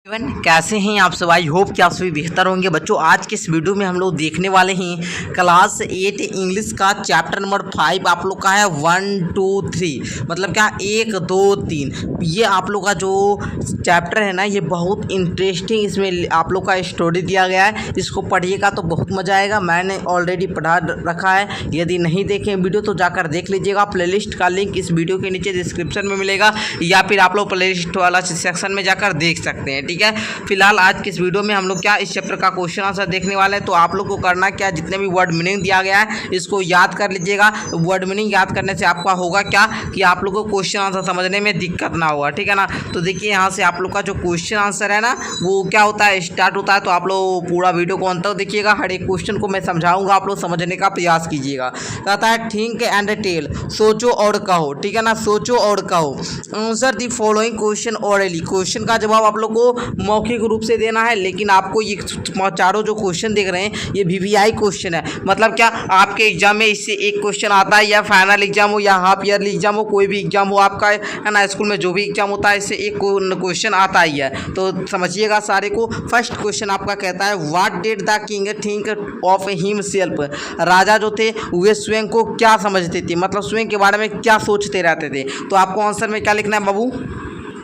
कैसे हैं आप सब। आई होप कि आप सभी बेहतर होंगे। बच्चों आज के इस वीडियो में हम लोग देखने वाले हैं क्लास 8 इंग्लिश का चैप्टर नंबर 5 आप लोग का है 1 2 3 मतलब क्या 1 2 3। ये आप लोग का जो चैप्टर है ना ये बहुत इंटरेस्टिंग, इसमें आप लोग का स्टोरी दिया गया है। इसको पढ़िएगा तो बहुत मज़ा आएगा। मैंने ऑलरेडी पढ़ा रखा है, यदि नहीं देखें वीडियो तो जाकर देख लीजिएगा। प्लेलिस्ट का लिंक इस वीडियो के नीचे डिस्क्रिप्शन में मिलेगा या फिर आप लोग प्लेलिस्ट वाला सेक्शन में जाकर देख सकते हैं। ठीक है, फिलहाल आज के इस वीडियो में हम लोग क्या इस चैप्टर का क्वेश्चन आंसर देखने वाले हैं। तो आप लोग को करना क्या, जितने भी वर्ड मीनिंग दिया गया है इसको याद कर लीजिएगा। वर्ड मीनिंग याद करने से आपका होगा क्या कि आप लोग को क्वेश्चन आंसर समझने में दिक्कत ना होगा। ठीक है ना। तो देखिए यहाँ से आप लोग का जो क्वेश्चन आंसर है ना वो क्या होता है, स्टार्ट होता है। तो आप लोग पूरा वीडियो को अंत तक देखिएगा, हर एक क्वेश्चन को मैं समझाऊंगा, आप लोग समझने का प्रयास कीजिएगा। कहता है थिंक एंड टेल, सोचो और कहो। ठीक है ना, सोचो और कहो। Answer the following question hourly, question का जवाब आप लोग को मौखिक रूप से देना है। लेकिन आपको ये चारों जो क्वेश्चन देख रहे हैं ये वीवीआई क्वेश्चन है। मतलब क्या आपके एग्जाम में इससे एक क्वेश्चन आता है, या फाइनल एग्जाम हो या हाफ ईयरली एग्जाम हो, कोई भी एग्जाम हो आपका है ना, स्कूल में जो भी एग्जाम होता है इससे एक क्वेश्चन आता ही है। तो समझिएगा सारे को। फर्स्ट क्वेश्चन आपका कहता है what did the king think of himself, राजा जो थे वे स्वयं को क्या समझते थे, मतलब स्वयं के बारे में क्या सोचते रहते थे। तो आपको आंसर में क्या लिखना है बाबू,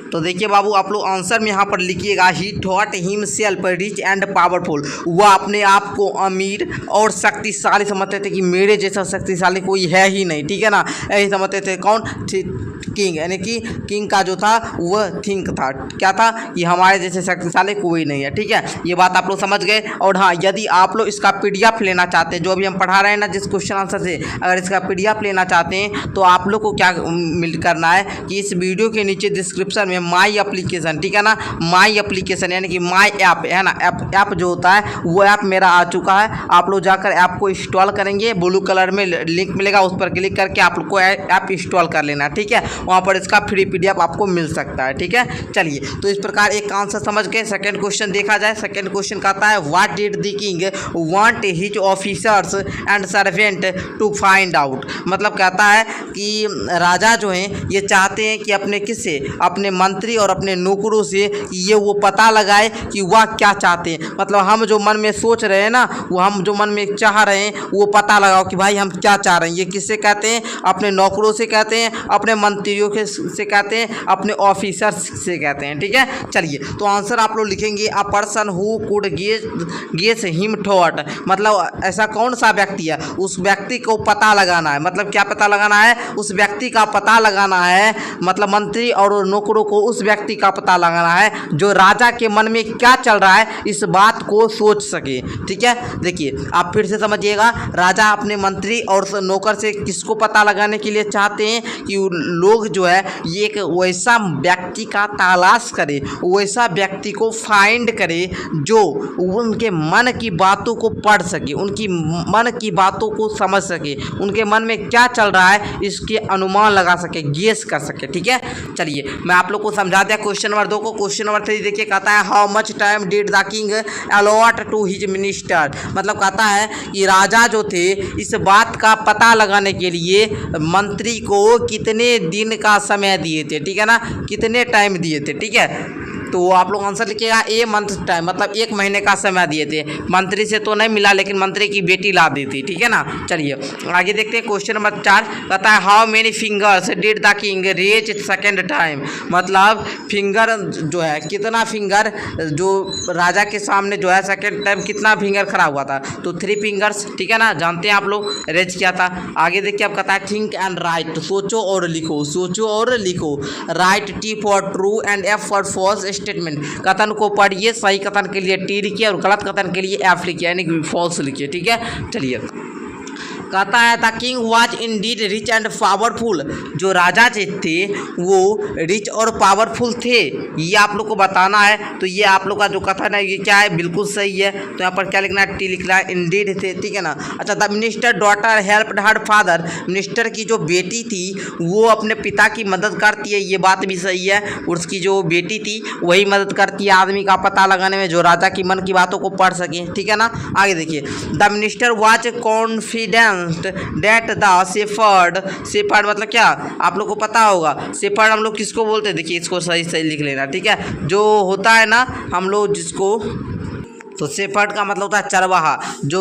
तो देखिए बाबू आप लोग आंसर में यहाँ पर लिखिएगा ही thought himself rich and powerful, वह अपने आप को अमीर और शक्तिशाली समझते थे कि मेरे जैसा शक्तिशाली कोई है ही नहीं। ठीक है ना, यही समझते थे। कौन? किंग, यानी कि किंग का जो था वह थिंक था, क्या था कि हमारे जैसे शक्तिशाली कोई नहीं है। ठीक है, ये बात आप लोग समझ गए। और हाँ, यदि आप लोग इसका पीडीएफ लेना चाहते हैं, जो अभी हम पढ़ा रहे हैं ना जिस क्वेश्चन आंसर से, अगर इसका पीडीएफ लेना चाहते हैं तो आप लोग को क्या करना है कि इस वीडियो के नीचे डिस्क्रिप्शन में माई एप्लीकेशन, ठीक है ना, माई एप्लीकेशन यानी कि माई ऐप है ना, ऐप जो होता है वो ऐप मेरा आ चुका है। आप लोग जाकर ऐप को इंस्टॉल करेंगे, ब्लू कलर में लिंक मिलेगा, उस पर क्लिक करके आप लोग को ऐप इंस्टॉल कर लेना। ठीक है, वहाँ पर इसका फ्री पीडीएफ आपको मिल सकता है। ठीक है, चलिए तो इस प्रकार एक आंसर समझ के सेकंड क्वेश्चन देखा जाए। सेकंड क्वेश्चन कहता है what did the king want his officers and servant to find out, मतलब कहता है कि राजा जो हैं ये चाहते हैं कि अपने किससे, अपने मंत्री और अपने नौकरों से ये वो पता लगाए कि वह क्या चाहते हैं। मतलब हम जो मन में सोच रहे हैं ना, वो हम जो मन में चाह रहे हैं वो पता लगाओ कि भाई हम क्या चाह रहे हैं। ये किससे कहते हैं? अपने नौकरों से कहते हैं, अपने मंत्रियों के से कहते हैं, अपने ऑफिसर्स से कहते हैं। ठीक है, चलिए तो आंसर आप लोग लिखेंगे a person who could guess him thought, मतलब ऐसा कौन सा व्यक्ति है, उस व्यक्ति को पता लगाना है। मतलब क्या पता लगाना है? उस व्यक्ति का पता लगाना है, मतलब मंत्री और नौकरों को उस व्यक्ति का पता लगाना है जो राजा के मन में क्या चल रहा है इस बात को सोच सके। ठीक है, देखिए आप फिर से समझिएगा। राजा अपने मंत्री और नौकर से किसको पता लगाने के लिए चाहते हैं कि लोग जो है ये एक वैसा व्यक्ति का तलाश करे, वैसा व्यक्ति को फाइंड करे जो उनके मन की बातों को पढ़ सके, उनकी मन की बातों को समझ सके, उनके मन में क्या चल रहा है इसके अनुमान लगा सके, गेस कर सके। ठीक है, चलिए मैं आप लोग को समझा दिया क्वेश्चन नंबर 2 को। क्वेश्चन नंबर 3 देखिए, कहता है how much time did the king allot to his minister, मतलब कहता है कि राजा जो थे इस बात का पता लगाने के लिए मंत्री को कितने दिन का समय दिए थे। ठीक है ना, कितने टाइम दिए थे। ठीक है, तो आप लोग आंसर लिखिएगा ए मंथ टाइम, मतलब 1 महीने का समय दिए थे। मंत्री से तो नहीं मिला लेकिन मंत्री की बेटी ला दी थी। ठीक है ना, चलिए आगे देखते हैं। क्वेश्चन नंबर 4 कहता है how many fingers did the king raise second time, मतलब फिंगर जो है कितना फिंगर जो राजा के सामने जो है सेकेंड टाइम कितना फिंगर खड़ा हुआ था। तो 3 फिंगर्स। ठीक है ना, जानते हैं आप लोग रेज किया था। आगे देखिए आप कहता है थिंक एंड राइट, सोचो और लिखो, सोचो और लिखो। Write T for true and F for false statement, कथन को पढ़िए, सही कथन के लिए टी लिखिए और गलत कथन के लिए एफ लिखिए यानी कि फॉल्स लिखिए। ठीक है, चलिए कहता है the king was Indeed rich and powerful, जो राजा जी थे वो रिच और पावरफुल थे, ये आप लोग को बताना है। तो ये आप लोग का जो कथन है ये क्या है, बिल्कुल सही है। तो यहाँ पर क्या लिखना है, टी लिखना है, इंडीड थे। ठीक है ना। अच्छा, the minister daughter helped her father, minister की जो बेटी थी वो अपने पिता की मदद करती है, ये बात भी सही है। उसकी जो बेटी थी वही मदद करती है आदमी का पता लगाने में जो राजा की मन की बातों को पढ़ सके। ठीक है ना। आगे देखिए the minister was confidence confident that the shepherd, shepherd मतलब क्या आप लोग को पता होगा, शेफर्ड हम लोग किसको बोलते हैं, देखिए इसको सही सही लिख लेना, ठीक है। जो होता है ना हम लोग जिसको, तो शेफर्ड का मतलब होता है चरवाहा, जो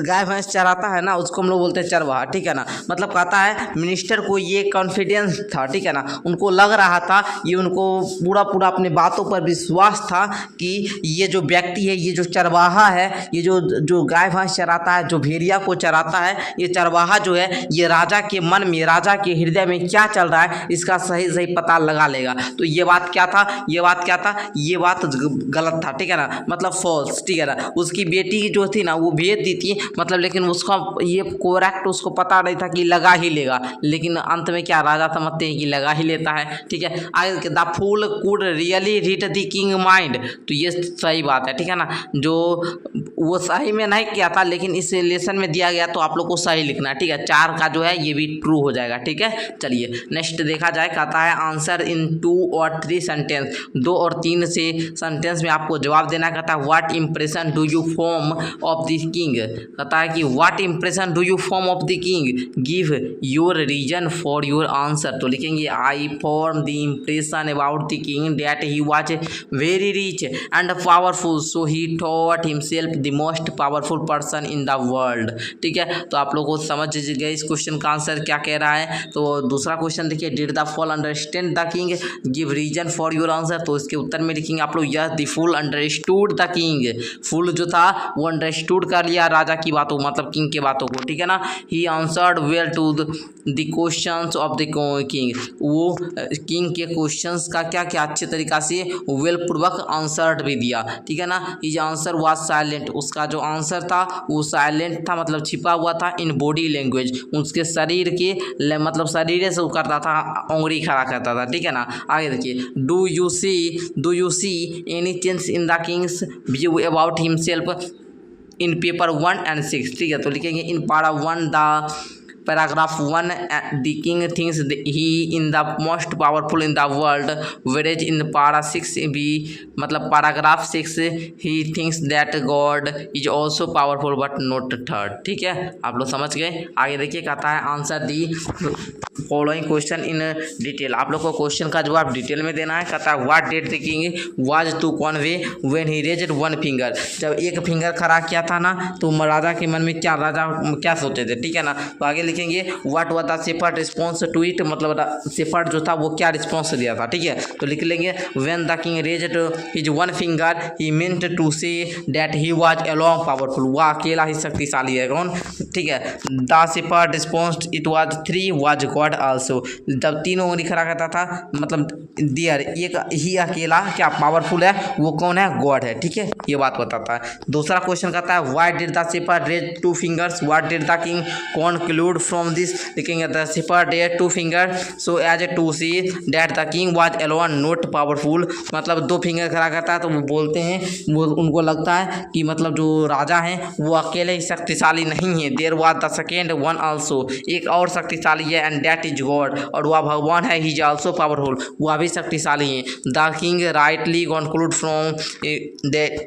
गाय भैंस चराता है ना उसको हम लोग बोलते हैं चरवाहा, ठीक है ना। मतलब कहता है मिनिस्टर को ये कॉन्फिडेंस था, ठीक है ना, उनको लग रहा था, ये उनको पूरा पूरा अपने बातों पर विश्वास था कि ये जो व्यक्ति है, ये जो चरवाहा है, ये जो गाय भैंस चराता है, जो भेड़िया को चराता है, ये चरवाहा जो है ये राजा के मन में, राजा के हृदय में क्या चल रहा है इसका सही सही पता लगा लेगा। तो ये बात क्या था, ये बात क्या था, ये बात गलत था, ठीक है ना, मतलब फॉल्स, ठीक है ना। उसकी बेटी जो थी ना वो भेज दी थी, मतलब लेकिन उसका ये करेक्ट उसको पता नहीं था कि लगा ही लेगा, लेकिन अंत में क्या राजा समझते हैं कि लगा ही लेता है, ठीक है। आगे the fool could really read the king mind, तो ये सही बात है, ठीक है ना, जो वो सही में नहीं किया था लेकिन इस लेसन में दिया गया तो आप लोग को सही लिखना है, ठीक है। 4 का जो है ये भी ट्रू हो जाएगा, ठीक है। चलिए नेक्स्ट देखा जाए, कहता है आंसर इन 2 और 3 सेंटेंस, 2 और 3 से सेंटेंस में आपको जवाब देना। कहता है what impression do you form of the king, कहता है कि what impression do you form of the king, give your reason for your answer. तो लिखेंगे I form the impression about the king that he was very rich and powerful, so he thought himself the most powerful person in the world, ठीक है। तो आप लोगों को समझ गए इस क्वेश्चन का आंसर क्या कह रहा है। तो दूसरा क्वेश्चन देखिए, did the fool understand the king, give reason for your answer. तो इसके उत्तर में लिखेंगे आप लोग yes the fool understood the king, fool जो था वो अंडरस्टूड कर लिया राजा की बातों, मतलब किंग के बातों को, ठीक है ना। He answered well to the questions of the king, वो किंग के क्वेश्चंस का क्या क्या अच्छे तरीका से वेल पूर्वक आंसर भी दिया, ठीक है ना। हिज आंसर वाज साइलेंट, उसका जो आंसर था वो साइलेंट था, मतलब छिपा हुआ था इन बॉडी लैंग्वेज, उसके शरीर के मतलब शरीर से वो करता था, उंगली खड़ा करता था, ठीक है ना। आगे देखिए, do you see any change in the Kings view about himself in paper 1 and 6, ठीक है। तो लिखेंगे इन पारा 1 the paragraph 1 the king thinks he in the most powerful in the world, whereas in para 6 भी मतलब paragraph 6 he thinks that God is also powerful but not third, ठीक है। आप लोग समझ गए। आगे देखिए, कहता है answer the following question in detail, आप लोग को क्वेश्चन का जवाब डिटेल में देना है। कहता है what did the king was to convey when he raised 1 finger, जब एक फिंगर खड़ा किया था ना तो राजा के मन में क्या, राजा क्या सोचे थे, ठीक है ना। तो आगे लिखेंगे what was the shepherd response to it, मतलब शेफर्ड जो था वो क्या रिस्पॉन्स दिया था, ठीक है। तो लिख लेंगे when the king raised his 1 finger he meant to say that he was alone powerful, वह अकेला ही शक्तिशाली है, कौन, ठीक है। The shepherd response it was 3 was God also, जब 3 उंगली खड़ा करता था मतलब डियर, एक ही अकेला क्या पावरफुल है, वो कौन है, गॉड है, ठीक है, ये बात बताता है। दूसरा क्वेश्चन कहता है why did the shepherd raise 2 fingers, what did the king conclude from this, लिखेंगे the shepherd raise 2 finger so as to see that the king was alone not powerful, मतलब 2 फिंगर खड़ा करता है तो वो बोलते हैं, वो उनको लगता है कि मतलब जो राजा हैं वो अकेले ही शक्तिशाली नहीं है, there was the second one also, एक और शक्तिशाली है, एंड दैट इज गॉड, और वह भगवान है, ही इज आल्सो पावरफुल, वह भी शक्तिशाली है। The king rightly conclude from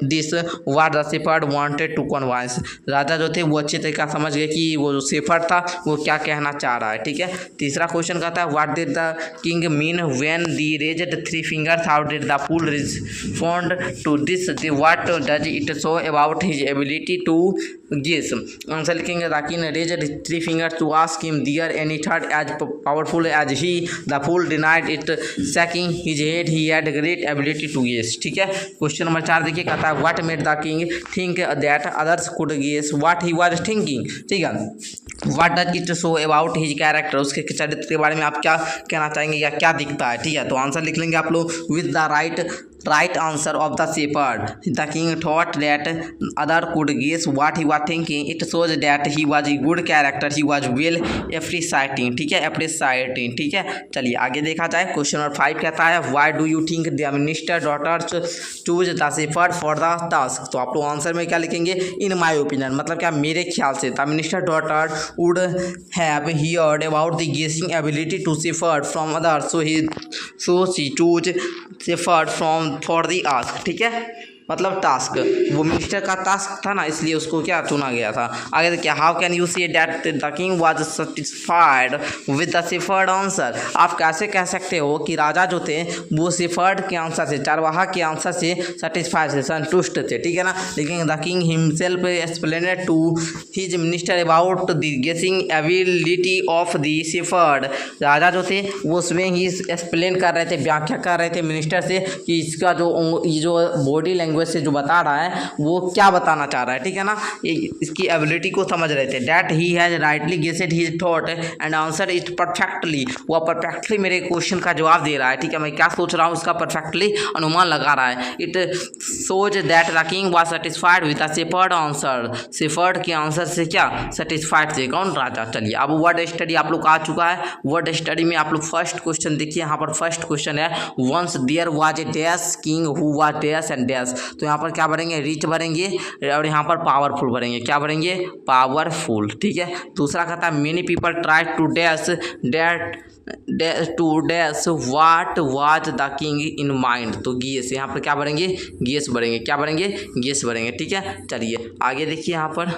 this what the shepherd wanted to convince, राजा जो थे वो अच्छे तरीका समझ गए कि वो जो शेफर्ड था वो क्या कहना चाह रहा है, ठीक है। तीसरा क्वेश्चन कहता है what did the king mean when the raised 3 fingers, how did the fool respond to this, what does it show about his ability to guess. Answer लिखेंगे the king raised 3 fingers to ask him there any third as powerful as he, the fool denied it shaking his head, he had great ability to guess, ठीक है। Question number 4 देखिए, कहता है what made the king think that others could guess what he was thinking, ठीक है। What does it show about his character, उसके चरित्र के बारे में आप क्या कहना चाहेंगे या क्या दिखता है, ठीक है। तो आंसर लिख लेंगे आप लोग with the right answer of the shepherd, the king thought that other could guess what he was thinking, it shows that he was a good character, he was well appreciating, ठीक है, appreciating, ठीक है। चलिए आगे देखा जाए, question number 5 कहता है why do you think the minister daughters choose the shepherd for the task, तो आप लोग आंसर में क्या लिखेंगे in my opinion, मतलब क्या मेरे ख्याल से the minister daughter would have heard about the guessing ability to shepherd from others, so she chose shepherd from for the ask, ठीक है। मतलब टास्क, वो मिनिस्टर का टास्क था ना, इसलिए उसको क्या चुना गया था। आगे देखिए, how can you say that the king was satisfied with the shepherd answer. आप कैसे कह सकते हो कि राजा जो थे वो शेफर्ड के आंसर से, चरवाहा के आंसर से सेटिस्फाइड थे, संतुष्ट थे, ठीक है ना। लेकिन the king himself explained to his minister about the guessing ability of the shepherd. राजा जो थे वो उसमें ही एक्सप्लेन कर रहे थे, व्याख्या कर रहे थे मिनिस्टर से कि इसका जो बॉडी लैंग्वेज से जो बता रहा है वो क्या बताना चाह रहा है, ठीक है ना। इसकी एबिलिटी को समझ रहे थे। That he has rightly guessed his thought and answer it perfectly. वह परफेक्टली मेरे क्वेश्चन का जवाब दे रहा है, ठीक है। मैं क्या सोच रहा हूँ उसका परफेक्टली अनुमान लगा रहा है। इट सोच that the king was satisfied with the shepherd answer. Shepherd के आंसर से क्या सेटिस्फाइड थे, कौन, राजा। चलिए अब वर्ड स्टडी आप लोग आ चुका है। वर्ड स्टडी में आप लोग फर्स्ट क्वेश्चन देखिए, यहाँ पर फर्स्ट क्वेश्चन है once there was a dash king who was dash and dash. तो यहाँ पर क्या भरेंगे, रिच भरेंगे और यहाँ पर पावरफुल भरेंगे, क्या भरेंगे, पावरफुल, ठीक है। दूसरा कहता है many people try to dash what was the king in mind. तो गेस, यहाँ पर क्या भरेंगे, गेस भरेंगे, क्या भरेंगे, गेस भरेंगे, ठीक है। चलिए आगे देखिए यहाँ पर,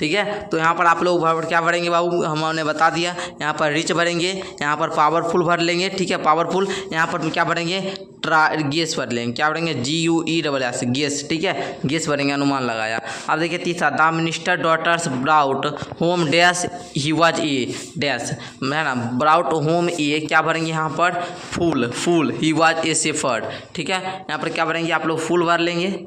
ठीक है। तो यहाँ पर आप लोग क्या भरेंगे बाबू, हमने बता दिया। यहाँ पर रिच भरेंगे, यहाँ पर पावरफुल भर लेंगे, ठीक है, पावरफुल। यहाँ पर क्या भरेंगे, गेस भर लेंगे, क्या भरेंगे, GUESS, गेस, ठीक है, गेस भरेंगे, अनुमान लगाया। अब देखिए तीसरा, the minister daughters brought home dash he was a dash, है ना, ब्राउट होम ए, क्या भरेंगे यहाँ पर, फूल ही वाज ए शेफर्ड, ठीक है। यहाँ पर क्या भरेंगे आप लोग, फूल भर लेंगे,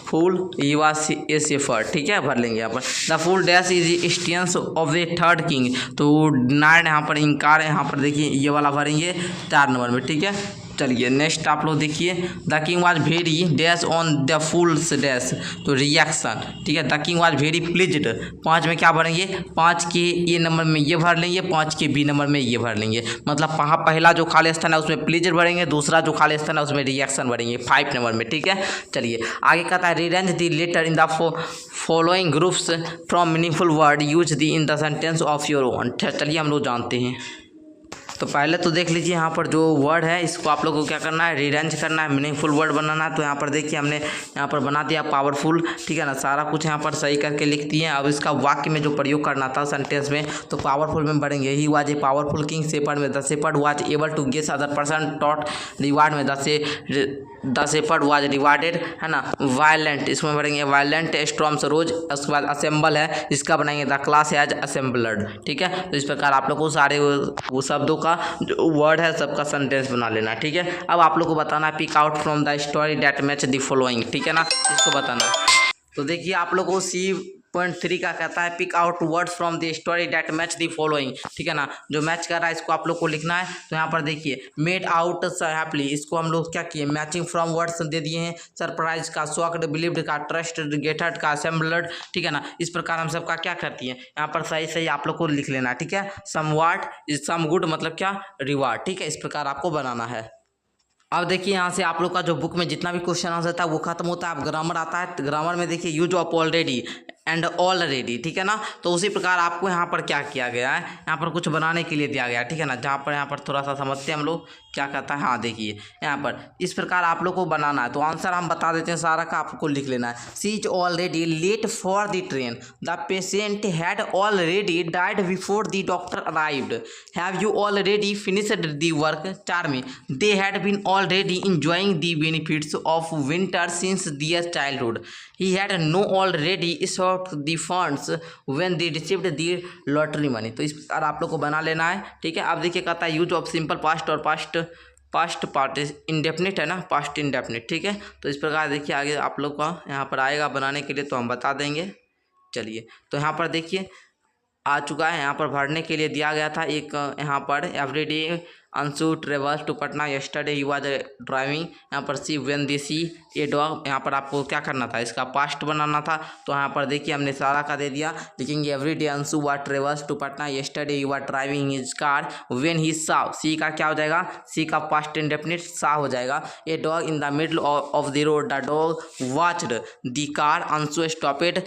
फूल ही वाज ए शेफर्ड, ठीक है, भर लेंगे यहाँ पर। The fool dash is stance of the third king. तो डिनाइड यहाँ पर इनकार है, यहाँ पर देखिए ये वाला भरेंगे 4 नंबर में, ठीक है। चलिए नेक्स्ट आप लोग देखिए, the king was very dash on the fools dash. तो रिएक्शन, ठीक है, the king was very pleased. 5 में क्या भरेंगे, 5 के ए नंबर में ये भर लेंगे, 5 के बी नंबर में ये भर लेंगे। मतलब पहला जो खाली स्थान है उसमें प्लीज्ड भरेंगे, दूसरा जो खाली स्थान है उसमें रिएक्शन भरेंगे 5 नंबर में, ठीक है। चलिए आगे कहता है rearrange the letter in the following groups from meaningful word use the in the sentence of your own. चलिए हम लोग जानते हैं। तो पहले तो देख लीजिए यहाँ पर जो वर्ड है इसको आप लोगों को क्या करना है, रीअरेंज करना है, मीनिंगफुल वर्ड बनाना है। तो यहाँ पर देखिए हमने यहाँ पर बना दिया पावरफुल, ठीक है ना, सारा कुछ यहाँ पर सही करके लिख दिए। अब इसका वाक्य में जो प्रयोग करना था सेंटेंस में, तो पावरफुल में बढ़ेंगे, he was a powerful king, shepherd में the shepherd was able to guess other person thought, reward में द शेफर्ड वाज रिवार्डेड, है ना, वायलेंट, इसमें बढ़ेंगे वायलेंट स्टॉर्म्स रोज। उसके बाद असेंबल है, इसका बनाएंगे द क्लास हैज असेंबल्ड, ठीक है। तो इस प्रकार आप लोग को सारे वो शब्दों का जो वर्ड है सबका सेंटेंस बना लेना है, ठीक है। अब आप लोग को बताना है pick out from the story that match the following, ठीक है ना, इसको बताना है। तो देखिए आप लोग को C.3 का कहता है pick out words from the story that match the following, ठीक है ना, जो मैच कर रहा है इसको आप लोग को लिखना है। तो यहाँ पर देखिए मेड आउट हैप्पीली, इसको हम लोग क्या किए, मैचिंग फ्रॉम वर्ड्स दे दिए हैं, सरप्राइज का, शॉक्ड, बिलीव्ड का, ट्रस्ट, गेटेड का, असेंबल्ड, ठीक है ना। इस प्रकार हम सबका क्या करती हैं, यहाँ पर सही सही आप लोग को लिख लेना, ठीक है। समवाट सम गुड मतलब क्या, रिवार्ड, ठीक है, इस प्रकार आपको बनाना है। अब देखिए यहाँ से आप लोग का जो बुक में जितना भी क्वेश्चन आंसर था वो खत्म होता है। अब ग्रामर आता है, ग्रामर में देखिए use of already and already, ठीक है ना। तो उसी प्रकार आपको यहाँ पर क्या किया गया है, यहाँ पर कुछ बनाने के लिए दिया गया है, ठीक है ना। जहाँ पर यहाँ पर थोड़ा सा समझते हैं हम लोग क्या कहता है। हाँ देखिए यहाँ पर इस प्रकार आप लोग को बनाना है। तो आंसर हम बता देते हैं सारा का, आपको लिख लेना है। She is already late for the train, the patient had already died before the doctor arrived, have you already finished the work. 4 में they had been already enjoying the benefits of winter since their childhood, he had no already the funds when they received the lottery money. तो इस प्रकार आप लोग को बना लेना है, ठीक है। अब देखिए कहता है यूज ऑफ सिंपल पास्ट और पास्ट पार्ट इंडेफिनिट है ना, पास्ट इंडेफिनिट, ठीक है। तो इस प्रकार देखिए आगे आप लोग का यहाँ पर आएगा बनाने के लिए, तो हम बता देंगे। चलिए तो यहाँ पर देखिए आ चुका है, यहाँ पर भरने के लिए दिया गया था एक, यहाँ पर everyday Anshu travels to Patna yesterday he was driving, यहाँ पर see when they C a dog, यहाँ पर आपको क्या करना था, इसका पास्ट बनाना था। तो यहाँ पर देखिए हमने सारा का दे दिया, लिखेंगे everyday Anshu was travels to Patna yesterday he was driving his car when he saw, C का क्या हो जाएगा, सी का पास्ट इंडेफिनिट सा हो जाएगा। A dog in the middle of the road, the dog watched the car, Anshu stopped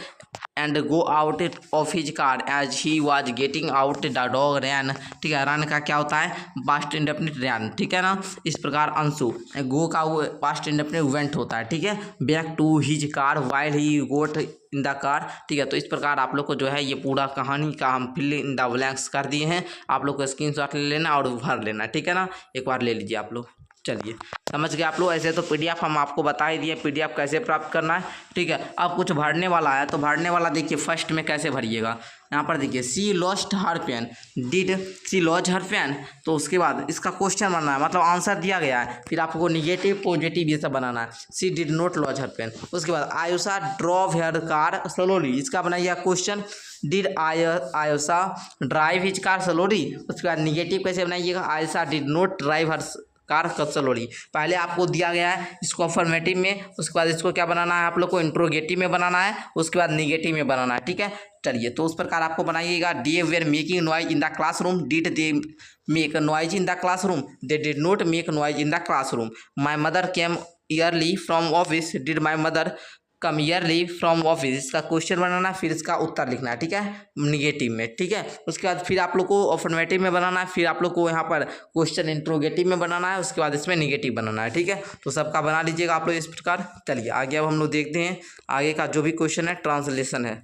and go out of his car as he was getting out the dog ran. ठीक है, रन का क्या होता है, past indefinite रैन। ठीक है ना, इस प्रकार अंशु गो का वो पास्ट इंडेफिनिट वेंट होता है। ठीक है, back to his car while he got in the car. ठीक है, तो इस प्रकार आप लोग को जो है ये पूरा कहानी का हम फिल इन द ब्लैंक्स कर दिए हैं। आप लोग को स्क्रीनशॉट ले लेना और भर लेना। ठीक है ना, एक बार ले लीजिए आप लोग। चलिए समझ गए आप लोग। ऐसे तो पीडीएफ हम आपको बता ही दिए, पीडीएफ कैसे प्राप्त करना है। ठीक है, अब कुछ भरने वाला है, तो भरने वाला देखिए फर्स्ट में कैसे भरिएगा। यहाँ पर देखिए she lost her pen, did she lose her pen. तो उसके बाद इसका क्वेश्चन बनना है, मतलब आंसर दिया गया है, फिर आपको निगेटिव पॉजिटिव ये सब बनाना है। She did not lose her pen. उसके बाद Ayusha drove her car slowly, इसका बनाइए question. Did Ayusha drive his car slowly. उसके बाद निगेटिव कैसे बनाइएगा, Ayusha did not drive her car slowly. पहले आपको दिया गया है इसको अफर्मेटिव में, उसके बाद इसको क्या बनाना है आप लोग को, इंट्रोगेटिव में बनाना है, उसके बाद निगेटिव में बनाना है। ठीक है, चलिए तो उस प्रकार आपको बनाइएगा। They were making noise in the classroom, did they make noise in the classroom, they did not make noise in the classroom. My mother came yearly from office, did my mother come yearly from office. इसका question बनाना, फिर इसका उत्तर लिखना है। ठीक है, negative में। ठीक है, उसके बाद फिर आप लोग को अफर्मेटिव में बनाना है, फिर आप लोग को यहाँ पर क्वेश्चन इंट्रोगेटिव में बनाना है, उसके बाद इसमें निगेटिव बनाना है। ठीक है, तो सबका बना लीजिएगा आप लोग इस प्रकार। चलिए आगे अब हम लोग देखते हैं आगे का जो भी क्वेश्चन है, ट्रांसलेशन है।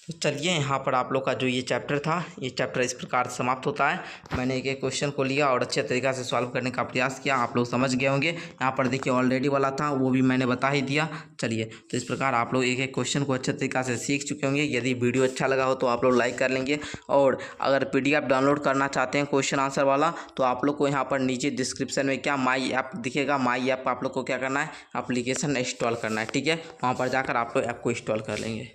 तो चलिए यहाँ पर आप लोग का जो ये चैप्टर था, ये चैप्टर इस प्रकार समाप्त होता है। मैंने एक एक क्वेश्चन को लिया और अच्छे तरीक़ा से सॉल्व करने का प्रयास किया, आप लोग समझ गए होंगे। यहाँ पर देखिए ऑलरेडी वाला था, वो भी मैंने बता ही दिया। चलिए तो इस प्रकार आप लोग एक एक क्वेश्चन को अच्छे तरीक़ा से सीख चुके होंगे। यदि वीडियो अच्छा लगा हो तो आप लोग लाइक कर लेंगे, और अगर PDF डाउनलोड करना चाहते हैं क्वेश्चन आंसर वाला, तो आप लोग को यहाँ पर नीचे डिस्क्रिप्शन में क्या माई ऐप दिखेगा, माई ऐप आप लोग को क्या करना है, एप्लीकेशन इंस्टॉल करना है। ठीक है, वहाँ पर जाकर आप लोग ऐप को इंस्टॉल कर लेंगे।